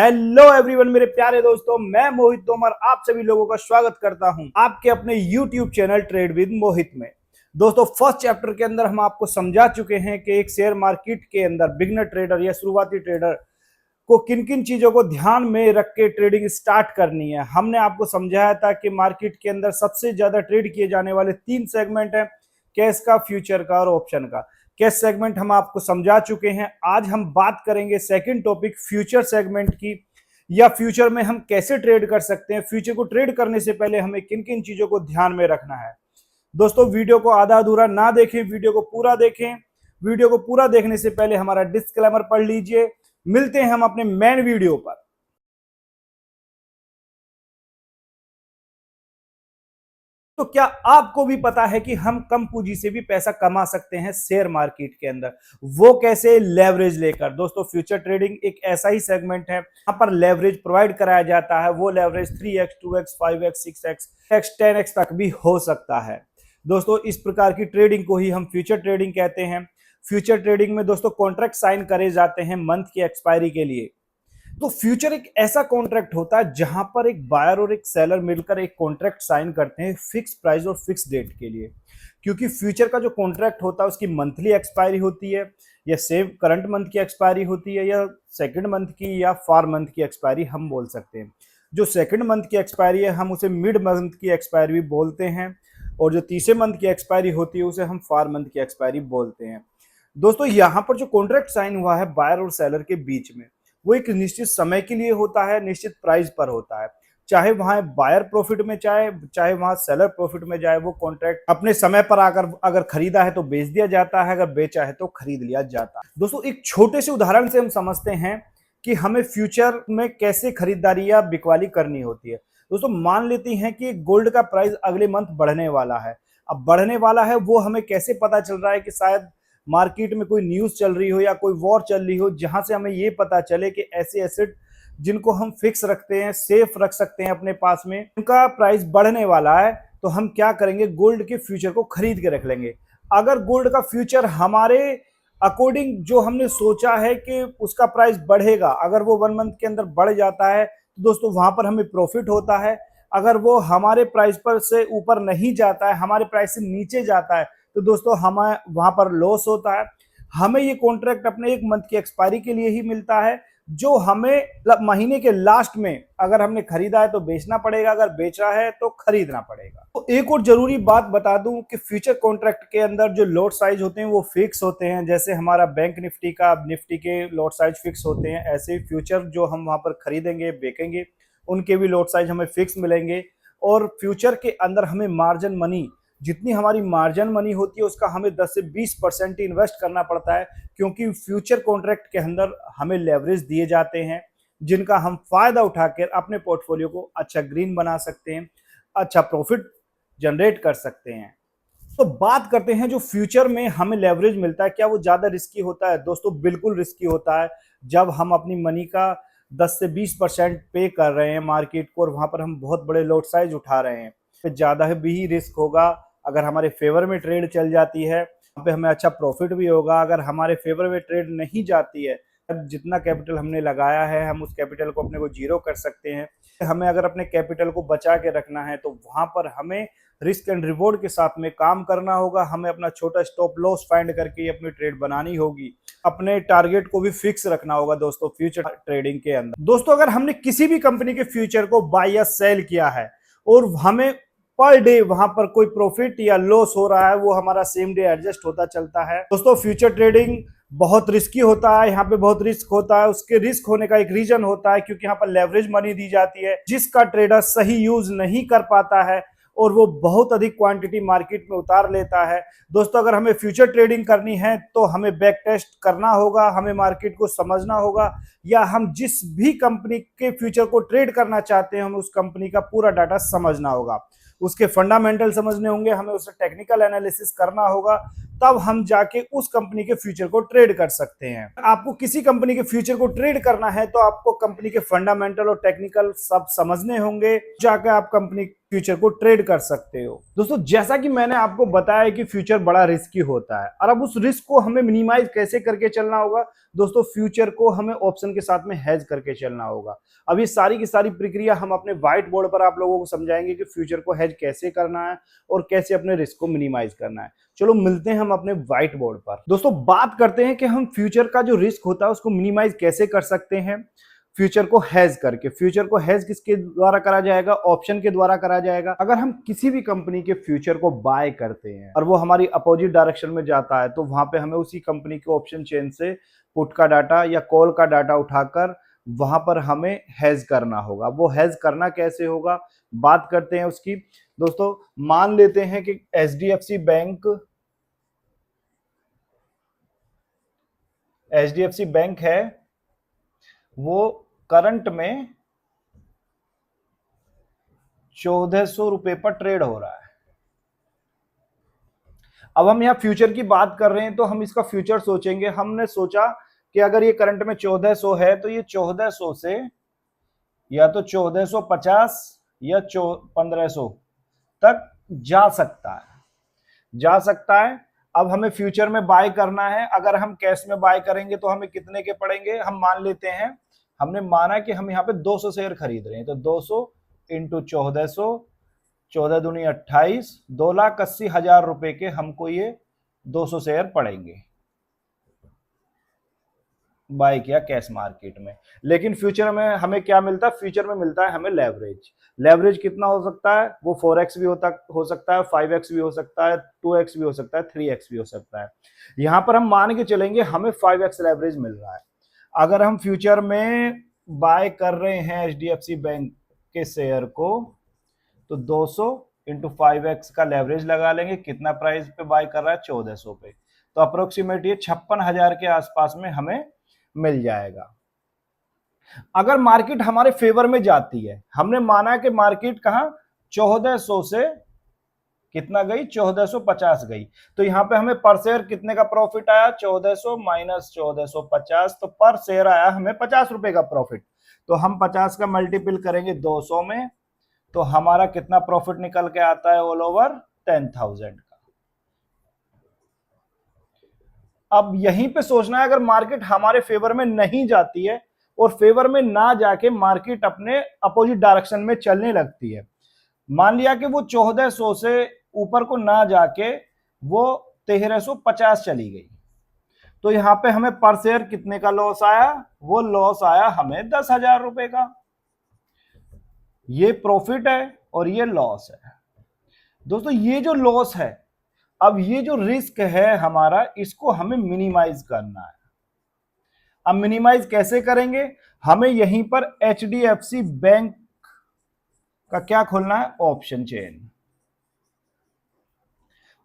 Hello everyone मेरे प्यारे दोस्तों, मैं मोहित तोमर आप सभी लोगों का स्वागत करता हूं आपके अपने YouTube चैनल ट्रेड विद मोहित में। दोस्तों, फर्स्ट चैप्टर के अंदर हम आपको समझा चुके हैं कि एक शेयर मार्केट के अंदर बिगनर ट्रेडर या शुरुआती ट्रेडर को किन किन चीजों को ध्यान में रख के ट्रेडिंग स्टार्ट करनी है। हमने आपको समझाया था कि मार्केट के अंदर सबसे ज्यादा ट्रेड किए जाने वाले 3 सेगमेंट हैं, कैश का, फ्यूचर का और ऑप्शन का। कैश सेगमेंट हम आपको समझा चुके हैं। आज हम बात करेंगे सेकंड टॉपिक फ्यूचर सेगमेंट की, या फ्यूचर में हम कैसे ट्रेड कर सकते हैं। फ्यूचर को ट्रेड करने से पहले हमें किन किन चीजों को ध्यान में रखना है। दोस्तों, वीडियो को आधा अधूरा ना देखें, वीडियो को पूरा देखें। वीडियो को पूरा देखने से पहले हमारा डिस्क्लेमर पढ़ लीजिए। मिलते हैं हम अपने मेन वीडियो पर। तो क्या आपको भी पता है कि हम कम पूंजी से भी पैसा कमा सकते हैं शेयर मार्केट के अंदर? वो कैसे? लेवरेज लेकर। दोस्तों, फ्यूचर ट्रेडिंग एक ऐसा ही सेगमेंट है यहाँ पर लेवरेज प्रोवाइड कराया जाता है। वो leverage 3x 2x 5x 6x 10x तक भी हो सकता है। दोस्तों, इस प्रकार की ट्रेडिंग को ही हम फ्यूचर ट्रेडिंग कहते हैं। फ्यूचर ट्रेडिंग में दोस्तों कॉन्ट्रैक्ट साइन करे जाते हैं मंथ की एक्सपायरी के लिए। तो फ्यूचर एक ऐसा कॉन्ट्रैक्ट होता है जहां पर एक बायर और एक सेलर मिलकर एक कॉन्ट्रैक्ट साइन करते हैं फिक्स प्राइस और फिक्स डेट के लिए। क्योंकि फ्यूचर का जो कॉन्ट्रैक्ट होता है उसकी मंथली एक्सपायरी होती है, या सेम करंट मंथ की एक्सपायरी होती है, या सेकंड मंथ की या फार मंथ की एक्सपायरी हम बोल सकते हैं। जो सेकंड मंथ की एक्सपायरी है हम उसे मिड मंथ की एक्सपायरी भी बोलते हैं, और जो तीसरे मंथ की एक्सपायरी होती है उसे हम फार मंथ की एक्सपायरी बोलते हैं। दोस्तों, यहाँ पर जो कॉन्ट्रैक्ट साइन हुआ है बायर और सेलर के बीच में, वो एक निश्चित समय के लिए होता है, निश्चित प्राइस पर होता है। चाहे वहां बायर प्रॉफिट में चाहे चाहे वहां सेलर प्रॉफिट में जाए, वो कॉन्ट्रैक्ट अपने समय पर आकर अगर खरीदा है तो बेच दिया जाता है, अगर बेचा है तो खरीद लिया जाता है। दोस्तों, एक छोटे से उदाहरण से हम समझते हैं कि हमें फ्यूचर में कैसे खरीदारी या बिकवाली करनी होती है। दोस्तों, मान लेती हैं कि गोल्ड का प्राइस अगले मंथ बढ़ने वाला है। अब बढ़ने वाला है वो हमें कैसे पता चल रहा है? कि शायद मार्केट में कोई न्यूज चल रही हो या कोई वॉर चल रही हो, जहां से हमें ये पता चले कि ऐसे एसेट जिनको हम फिक्स रखते हैं, सेफ रख सकते हैं अपने पास में, उनका प्राइस बढ़ने वाला है। तो हम क्या करेंगे? गोल्ड के फ्यूचर को खरीद के रख लेंगे। अगर गोल्ड का फ्यूचर हमारे अकॉर्डिंग जो हमने सोचा है कि उसका प्राइस बढ़ेगा, अगर वो 1 मंथ के अंदर बढ़ जाता है तो दोस्तों वहां पर हमें प्रॉफिट होता है। अगर वो हमारे प्राइस पर से ऊपर नहीं जाता है, हमारे प्राइस से नीचे जाता है, तो दोस्तों हमें वहां पर लॉस होता है। हमें ये कॉन्ट्रैक्ट अपने 1 मंथ की एक्सपायरी के लिए ही मिलता है, जो हमें महीने के लास्ट में अगर हमने खरीदा है तो बेचना पड़ेगा, अगर बेचा है तो खरीदना पड़ेगा। तो एक और जरूरी बात बता दूं कि फ्यूचर कॉन्ट्रैक्ट के अंदर जो लॉट साइज होते हैं वो फिक्स होते हैं। जैसे हमारा बैंक निफ्टी का निफ्टी के लॉट साइज फिक्स होते हैं, ऐसे ही फ्यूचर जो हम वहां पर खरीदेंगे बेचेंगे उनके भी लॉट साइज हमें फिक्स मिलेंगे। और फ्यूचर के अंदर हमें मार्जिन मनी, जितनी हमारी मार्जिन मनी होती है उसका हमें 10 से 20% ही इन्वेस्ट करना पड़ता है। क्योंकि फ्यूचर कॉन्ट्रैक्ट के अंदर हमें लेवरेज दिए जाते हैं, जिनका हम फायदा उठाकर अपने पोर्टफोलियो को अच्छा ग्रीन बना सकते हैं, अच्छा प्रॉफिट जनरेट कर सकते हैं। तो बात करते हैं जो फ्यूचर में हमें लेवरेज मिलता है, क्या वो ज्यादा रिस्की होता है? दोस्तों, बिल्कुल रिस्की होता है। जब हम अपनी मनी का 10 से 20% पे कर रहे हैं मार्केट को, और वहां पर हम बहुत बड़े लॉट साइज उठा रहे हैं, तो ज्यादा भी रिस्क होगा। अगर हमारे फेवर में ट्रेड चल जाती है वहाँ पे हमें अच्छा प्रॉफिट भी होगा। अगर हमारे फेवर में ट्रेड नहीं जाती है, जितना कैपिटल हमने लगाया है हम उस कैपिटल को अपने को जीरो कर सकते हैं। हमें अगर अपने कैपिटल को बचा के रखना है तो वहां पर हमें रिस्क एंड रिवॉर्ड के साथ में काम करना होगा। हमें अपना छोटा स्टॉप लॉस फाइंड करके अपनी ट्रेड बनानी होगी, अपने टारगेट को भी फिक्स रखना होगा। दोस्तों, फ्यूचर ट्रेडिंग के अंदर दोस्तों अगर हमने किसी भी कंपनी के फ्यूचर को बाय या सेल किया है और हमें पर डे वहां पर कोई प्रॉफिट या लॉस हो रहा है, वो हमारा सेम डे एडजस्ट होता चलता है। दोस्तों, फ्यूचर ट्रेडिंग बहुत रिस्की होता है। यहाँ पे बहुत रिस्क होता है। उसके रिस्क होने का एक रीजन होता है क्योंकि यहाँ पर लेवरेज मनी दी जाती है, जिसका ट्रेडर सही यूज नहीं कर पाता है और वो बहुत अधिक क्वांटिटी मार्केट में उतार लेता है। दोस्तों, अगर हमें फ्यूचर ट्रेडिंग करनी है तो हमें बैक टेस्ट करना होगा, हमें मार्केट को समझना होगा, या हम जिस भी कंपनी के फ्यूचर को ट्रेड करना चाहते हैं हमें उस कंपनी का पूरा डाटा समझना होगा, उसके फंडामेंटल समझने होंगे, हमें उससे टेक्निकल एनालिसिस करना होगा, तब हम जाके उस कंपनी के फ्यूचर को ट्रेड कर सकते हैं। आपको किसी कंपनी के फ्यूचर को ट्रेड करना है तो आपको कंपनी के फंडामेंटल और टेक्निकल सब समझने होंगे, जाकर आप कंपनी फ्यूचर को ट्रेड कर सकते हो। दोस्तों जैसा कि मैंने आपको बताया कि फ्यूचर बड़ा रिस्की होता है, और अब उस रिस्क को हमें मिनिमाइज कैसे करके चलना होगा। दोस्तों फ्यूचर को हमें ऑप्शन के साथ में हेज करके चलना होगा। अब ये सारी की सारी प्रक्रिया हम अपने व्हाइट बोर्ड पर आप लोगों को समझाएंगे कि फ्यूचर को हेज कैसे करना है और कैसे अपने रिस्क को मिनिमाइज करना है। चलो मिलते हैं हम अपने व्हाइट बोर्ड पर। दोस्तों बात करते हैं कि हम फ्यूचर का जो रिस्क होता है उसको मिनिमाइज कैसे कर सकते हैं फ्यूचर को हेज करके। फ्यूचर को हेज किसके द्वारा करा जाएगा? ऑप्शन के द्वारा करा जाएगा। अगर हम किसी भी कंपनी के फ्यूचर को बाय करते हैं और वो हमारी अपोजिट डायरेक्शन में जाता है, तो वहां पे हमें उसी कंपनी के ऑप्शन चेन से पुट का डाटा या कॉल का डाटा उठाकर वहां पर हमें हेज करना होगा। वो हेज करना कैसे होगा, बात करते हैं उसकी। दोस्तों मान लेते हैं कि एचडीएफसी बैंक है, वो करंट में 1400 रुपए पर ट्रेड हो रहा है। अब हम यहां फ्यूचर की बात कर रहे हैं तो हम इसका फ्यूचर सोचेंगे। हमने सोचा कि अगर ये करंट में 1400 है तो ये 1400 से या तो 1450 या 1500 तक जा सकता है। अब हमें फ्यूचर में बाय करना है। अगर हम कैश में बाय करेंगे तो हमें कितने के पड़ेंगे? हम मान लेते हैं, हमने माना कि हम यहाँ पे 200 शेयर खरीद रहे हैं, तो 200 इंटू 1400, 14 दूनी 28, 2,80,000 रुपए के हमको ये 200 शेयर पड़ेंगे बाय किया कैश मार्केट में। लेकिन फ्यूचर में हमें क्या मिलता है? फ्यूचर में मिलता है हमें लेवरेज। लेवरेज कितना हो सकता है? वो 4x भी हो सकता है, 5x भी हो सकता है, 2x भी हो सकता है, 3x भी हो सकता है। यहां पर हम मान के चलेंगे हमें 5x लेवरेज मिल रहा है। अगर हम फ्यूचर में बाय कर रहे हैं एचडीएफसी बैंक के शेयर को, तो 200 इंटू 5x का लेवरेज लगा लेंगे। कितना प्राइस पे बाय कर रहा है? 1400 पे। तो अप्रोक्सीमेट ये 56,000 के आसपास में हमें मिल जाएगा। अगर मार्केट हमारे फेवर में जाती है, हमने माना कि मार्केट कहां 1400 से कितना गई? 1450 गई, तो यहां पे हमें पर शेयर कितने का प्रॉफिट आया? 1400 माइनस 1450, तो पर शेयर आया हमें 50 रुपए का प्रॉफिट। तो हम 50 का मल्टीपल करेंगे 200 में, तो हमारा कितना प्रॉफिट निकल के आता है? ऑल ओवर 10,000 का। अब यहीं पे सोचना है, अगर मार्केट हमारे फेवर में नहीं जाती है और फेवर में ना जाके मार्केट अपने अपोजिट डायरेक्शन में चलने लगती है, मान लिया कि वो 1400 से ऊपर को ना जाके वो 1350 चली गई, तो यहां पे हमें पर शेयर कितने का लॉस आया? वो लॉस आया हमें 10,000 रुपए का। ये प्रॉफिट है और ये लॉस है। दोस्तों ये जो लॉस है, अब ये जो रिस्क है हमारा, इसको हमें मिनिमाइज करना है। अब मिनिमाइज कैसे करेंगे? हमें यहीं पर एचडीएफसी बैंक का क्या खोलना है? Option chain.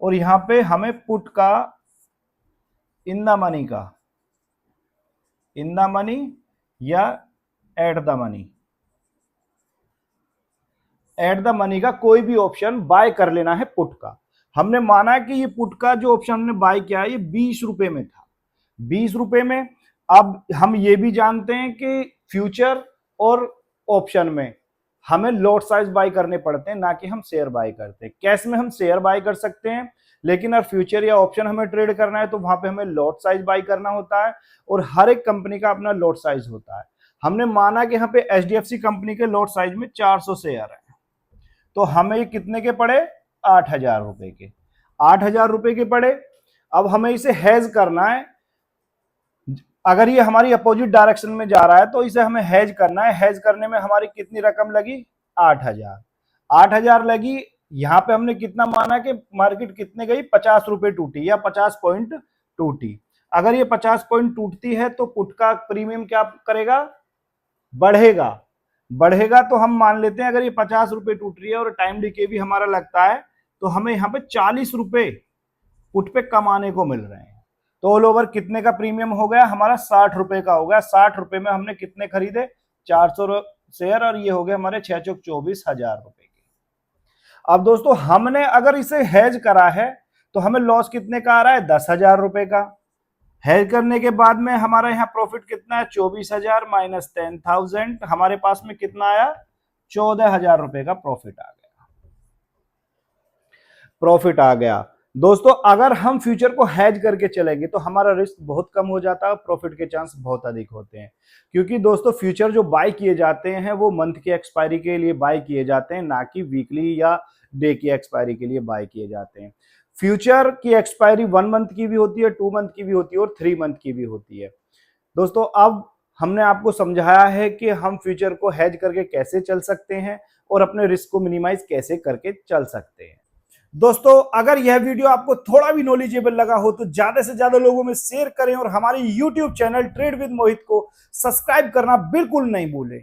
और यहां पे हमें पुट का इन द मनी या एट द मनी का कोई भी ऑप्शन बाय कर लेना है पुट का। हमने माना कि ये पुट का जो ऑप्शन हमने बाय किया है ये 20 रुपए में था, 20 रुपए में। अब हम ये भी जानते हैं कि फ्यूचर और ऑप्शन में हमें लॉट साइज बाय करने पड़ते हैं, ना कि हम शेयर बाय करते हैं। कैश में हम शेयर बाय कर सकते हैं, लेकिन अगर फ्यूचर या ऑप्शन हमें ट्रेड करना है तो वहां पे हमें लॉट साइज बाय करना होता है, और हर एक कंपनी का अपना लॉट साइज होता है। हमने माना कि यहाँ पे एचडीएफसी कंपनी के लॉट साइज में 400 शेयर है, तो हमें ये कितने के पड़े? 8,000 रुपए के। 8,000 रुपए के पड़े। अब हमें इसे हेज करना है। अगर ये हमारी अपोजिट डायरेक्शन में जा रहा है तो इसे हमें हेज करना है। हेज करने में हमारी कितनी रकम लगी? 8,000। 8,000 लगी। यहां पे हमने कितना माना कि मार्केट कितने गई? 50 रुपए टूटी या 50 पॉइंट टूटी। अगर ये 50 पॉइंट टूटती है तो पुट का प्रीमियम क्या करेगा? बढ़ेगा। तो हम मान लेते हैं अगर ये 50 रुपए टूट रही है और टाइम डिके भी हमारा लगता है, तो हमें यहाँ पे 40 रुपए पुट पे कमाने को मिल रहे हैं। तो ऑल ओवर कितने का प्रीमियम हो गया हमारा? 60 रुपए का हो गया। 60 रुपए में हमने कितने खरीदे? 400 शेयर, और ये हो गए हमारे 6 चौक 24,000 रुपए के। अब दोस्तों हमने अगर इसे हेज करा है तो हमें लॉस कितने का आ रहा है? 10,000 रुपए का। हेज करने के बाद में हमारा यहाँ प्रॉफिट कितना है? 24,000 माइनस 10,000, हमारे पास में कितना आया? 14,000 रुपए का प्रॉफिट आ गया। प्रॉफिट आ गया। दोस्तों अगर हम फ्यूचर को हैज करके चलेंगे तो हमारा रिस्क बहुत कम हो जाता है, प्रॉफिट के चांस बहुत अधिक होते हैं। क्योंकि दोस्तों फ्यूचर जो बाय किए जाते हैं वो मंथ की एक्सपायरी के लिए बाय किए जाते हैं, ना कि वीकली या डे की एक्सपायरी के लिए बाय किए जाते हैं। फ्यूचर की एक्सपायरी 1 मंथ की भी होती है, 2 मंथ की भी होती है और 3 मंथ की भी होती है। दोस्तों अब हमने आपको समझाया है कि हम फ्यूचर को हेज करके कैसे चल सकते हैं और अपने रिस्क को मिनिमाइज कैसे करके चल सकते हैं। दोस्तों अगर यह वीडियो आपको थोड़ा भी नॉलेजेबल लगा हो तो ज्यादा से ज्यादा लोगों में शेयर करें और हमारे YouTube चैनल ट्रेड विद मोहित को सब्सक्राइब करना बिल्कुल नहीं भूलें।